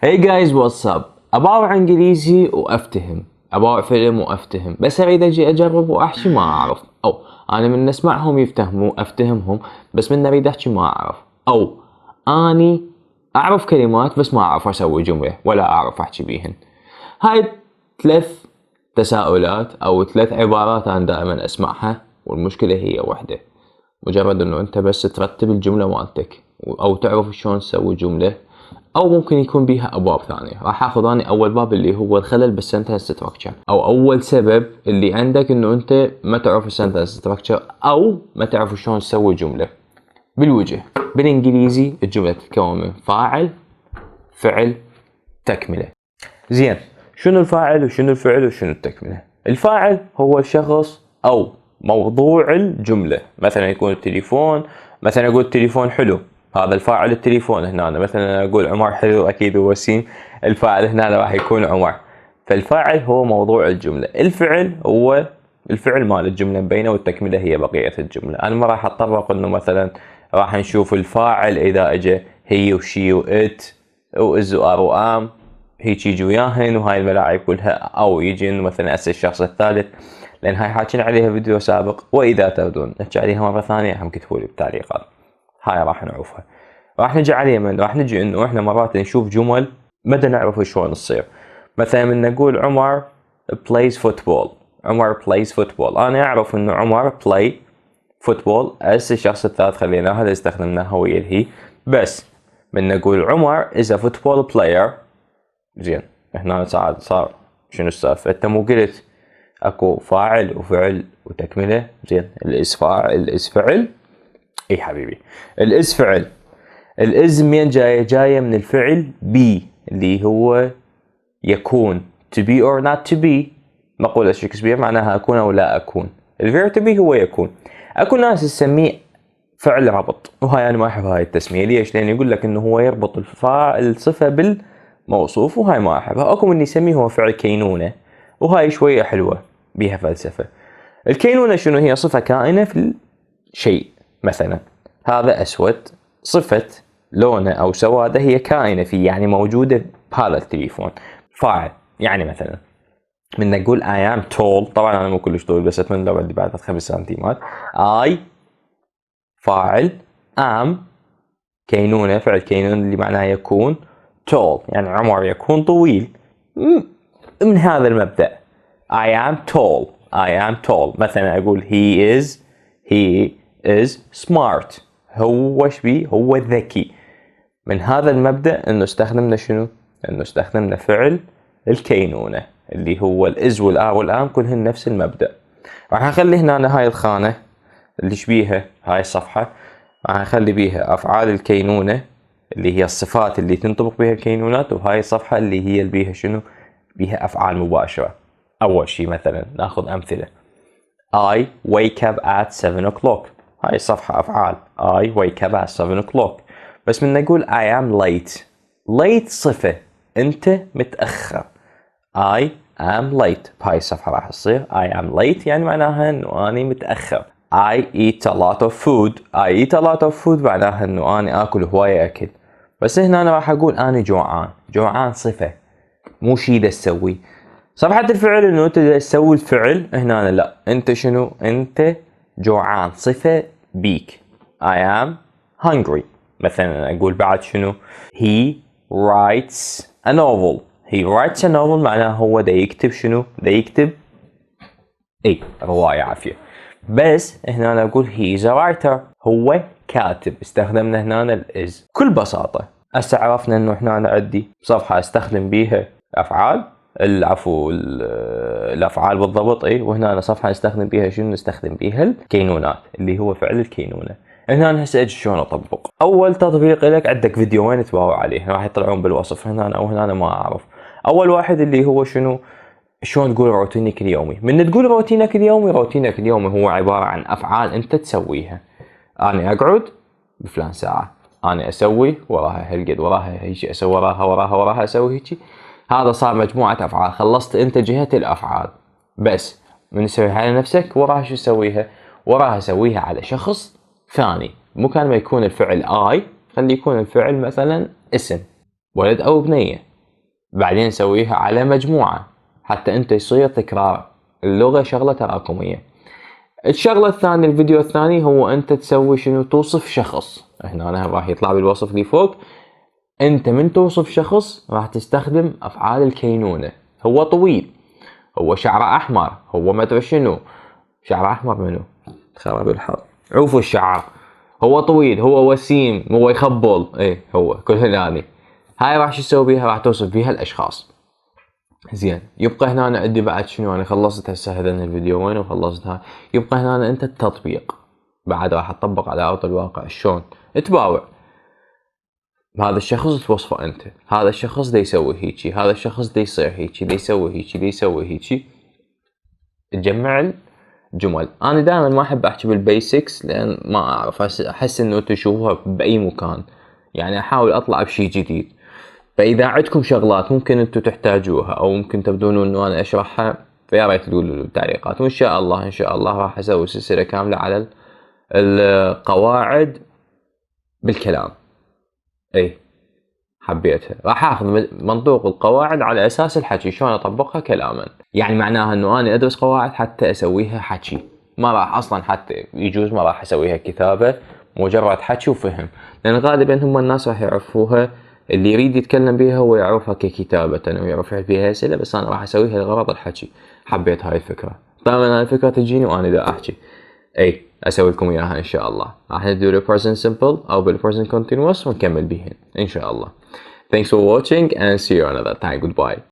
Hey guys what's up؟ أباوع انكليزي وافتهم، أباوع فيلم وافتهم، بس اريد اجي اجرب واحكي ما اعرف، او انا من اسمعهم يفتهموا افتهمهم بس من اريد احكي ما اعرف، او اني اعرف كلمات بس ما اعرف اسوي جملة ولا اعرف احكي بيهن. هاي 3 تساؤلات او 3 عبارات انا دائما اسمعها، والمشكلة هي وحدة، مجرد انه انت بس ترتب الجملة مالتك او تعرف شلون تسوي جملة، او ممكن يكون بيها ابواب ثانية. راح اخذ اني اول باب اللي هو الخلل بالسنتنس ستراكشر، او اول سبب اللي عندك انه انت ما تعرف السنتنس ستراكشر او ما تعرف شلون تسوي جملة. بالوجه بالانجليزي الجملة تتكون من فاعل، فعل، تكملة. زين، شنو الفاعل وشنو الفعل وشنو التكملة؟ الفاعل هو الشخص او موضوع الجملة، مثلا يكون التليفون، مثلا اقول التليفون حلو، هذا الفاعل التليفون هنا. مثلا اقول عمر حلو، اكيد هو سين، الفاعل هنا راح يكون عمر. فالفاعل هو موضوع الجملة، الفعل هو الفعل مال الجملة مبينة، والتكملة هي بقية الجملة. انا ما راح اتطرق انه مثلا راح نشوف الفاعل اذا اجى هي وشي وات واز وار وام هيك يجي وياهن وهاي الملاعب كلها، او يجي انه مثلا اسال الشخص الثالث، لان هاي حاكين عليها فيديو سابق. واذا تبدون نحكي عليها مره ثانيه هم كتبوا لي بالتعليقات، هاي راح نعوفها. راح نجي عليها من راح نجي انه احنا مرات نشوف جمل مدى نعرف شلون تصير. مثلا من نقول عمر plays football، عمر plays football، انا اعرف انه عمر play football. اس الشخص الثالث خليناها هذا استخدمناها ويا الهي. بس من نقول عمر is a football player، زين هنا صار شنو السالفة؟ انت مو قلت اكو فاعل وفعل وتكملة؟ زين الاس فاعل الاس فعل. اي حبيبي الاس فعل، الاز منين جاية؟ جاية من الفعل بي اللي هو يكون، to be or not to be، مقولة شكسبير معناها اكون او لا اكون. الفيرب to be هو يكون. اكو ناس تسميه فعل ربط، وهاي انا ما احب هاي التسمية. ليش؟ لان يقول لك انه هو يربط الصفة بالموصوف، وهاي ما احبها. اكو من يسميه هو فعل كينونة، وهاي شوية حلوة بيها فلسفة. الكينونة شنو هي؟ صفة كائنة في الشيء. مثلا هذا اسود، صفة لونه او سواده هي كائنة فيه، يعني موجودة بهذا التليفون. فاعل يعني مثلا من نقول I am tall، طبعا انا مو كلش طويل بس اتمنى لو عندي بعد 5 سنتيمات. I فاعل، am كينونة، فعل كينونة اللي معناه يكون، tall يعني عمر يكون طويل. من هذا المبدأ I am tall، I am tall. مثلا اقول he is smart، هو شبيه؟ هو ذكي. من هذا المبدأ انه استخدمنا شنو؟ انه استخدمنا فعل الكينونة اللي هو الاز والار والام كلهن نفس المبدأ. راح اخلي هنا هاي الخانة اللي شبيها هاي الصفحة، راح اخلي بيها افعال الكينونة اللي هي الصفات اللي تنطبق بها الكينونات، وهاي الصفحة اللي هي اللي بيها شنو؟ بيها افعال مباشرة. اول شي مثلا ناخذ امثلة. I wake up at 7 o'clock، هاي الصفحة افعال I wake up at 7 o'clock. بس من نقول I am late صفة، انت متأخر. I am late بهاي الصفحة راح تصير I am late يعني معناها انه اني متأخر. I eat a lot of food، I eat a lot of food معناها انه اني اكل هواية اكل. بس هنا انا راح اقول اني جوعان صفة مو شي دا تسوي. صفحة الفعل انه انت تسوي الفعل، هنا أنا لا، انت شنو؟ انت جوعان صفة بيك I am hungry. مثلا اقول بعد شنو؟ he writes a novel، he writes a novel معناه هو دا يكتب شنو؟ دا يكتب رواية عافية. بس هنا أنا اقول he is a writer، هو كاتب. استخدمنا هنا الاز بكل بساطة. هسه عرفنا انه هنا أنا عندي صفحة استخدم بيها افعال، الافعال بالضبط. وهنا أنا صفحة نستخدم بيها شنو؟ نستخدم بيها الكينونات اللي هو فعل الكينونة. هنا أنا هسه اجي شلون اطبق. اول تطبيق لك عندك فيديوين تباوع عليه راح يطلعون بالوصف هنا او هنا، أنا ما اعرف. اول واحد اللي هو شنو؟ شلون تقول روتينك اليومي. من تقول روتينك اليومي هو عبارة عن افعال انت تسويها. انا اقعد بفلان ساعة، انا اسوي وراها هالقد، وراها هيك اسوي، وراها اسوي هيك. هذا صار مجموعة افعال، خلصت انت جهة الافعال. بس من تسويها على نفسك وراها شو تسويها؟ وراها اسويها على شخص ثاني. مو كان ما يكون الفعل I، خلي يكون الفعل مثلا اسم ولد او بنية، بعدين نسويها على مجموعة حتى انت يصير تكرار. اللغة شغلة تراكمية. الشغلة الثانية، الفيديو الثاني، هو انت تسوي شنو؟ توصف شخص. هنا أنا راح يطلع بالوصف لي فوق. انت من توصف شخص راح تستخدم افعال الكينونة. هو طويل، هو شعره احمر، هو ما ادري شنو. شعره احمر منو؟ خرب الحظ، عوفوا الشعر. هو طويل، هو وسيم، هو يخبل، ايه هو كل هذاني. هاي راح شو تسوي بيها؟ راح توصف بيها الاشخاص. زين، يبقى هنا أنا عندي بعد شنو؟ انا خلصت هسه هذا الفيديو وين وخلصتها. يبقى هنا انت التطبيق. بعد راح تطبق على ارض الواقع شلون تباوع. هذا الشخص توصفه انت، هذا الشخص دا يسوي هيجي، هذا الشخص دا يصير هيجي، دا يسوي هيجي، دا يسوي هيجي. تجمع الجمل. انا دائما ما احب احكي بالبيسكس لان ما اعرف، احس انه تشوفوها باي مكان. يعني احاول اطلع بشي جديد. فاذا عندكم شغلات ممكن انتم تحتاجوها او ممكن تبدون انه انا اشرحها، فيا ريت تقولوا لي بالتعليقات. وان شاء الله ان شاء الله راح اسوي سلسلة كاملة على القواعد بالكلام. اي حبيتها. راح اخذ منطوق القواعد على اساس الحكي، شلون اطبقها كلاما. يعني معناها انه انا ادرس قواعد حتى اسويها حكي. ما راح اصلا حتى يجوز ما راح اسويها كتابة، مجرد حكي وفهم. لان غالبا هم الناس راح يعرفوها، اللي يريد يتكلم بيها هو يعرفها ككتابة ويعرف يحل بيها اسئلة، بس انا راح اسويها لغرض الحكي. حبيت هاي الفكرة. طبعا هاي الفكرة تجيني وانا دا احكي. اي اسوي لكم اياها ان شاء الله. راح ندير present simple او present continuous ونكمل بيهن ان شاء الله. Thanks for watching and see you another time. Goodbye.